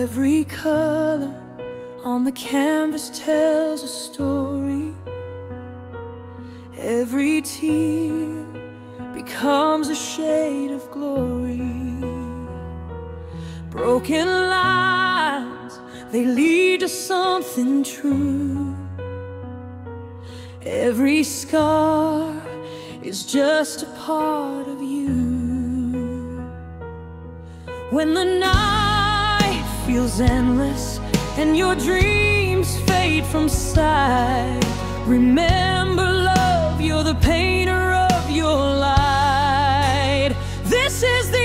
Every color on the canvas tells a story. Every tear becomes a shade of glory. Broken lines, they lead to something true. Every scar is just a part of you. When the night feels endless and your dreams fade from sight, remember, love, you're the painter of your light. This is the